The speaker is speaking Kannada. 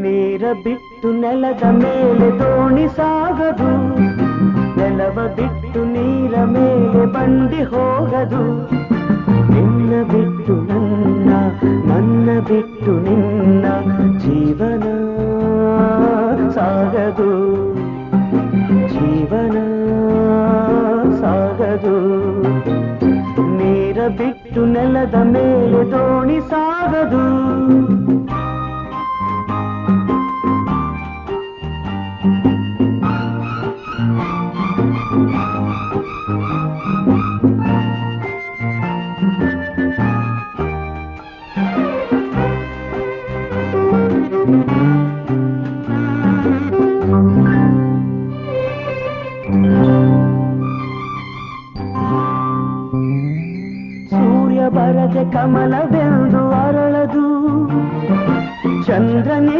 ನೀರ ಬಿಟ್ಟು ನೆಲದ ಮೇಲೆ ದೋಣಿ ಸಾಗದು, ನೆಲವ ಬಿಟ್ಟು ನೀರ ಮೇಲೆ ಬಂಡಿ ಹೋಗದು. ನಿನ್ನ ಬಿಟ್ಟು ನನ್ನ, ನನ್ನ ಬಿಟ್ಟು ನಿನ್ನ ಜೀವನ ಸಾಗದು, ಜೀವನ ಸಾಗದು. ನೀರ ಬಿಟ್ಟು ನೆಲದ ಮೇಲೆ ದೋಣಿ ಸಾಗದು.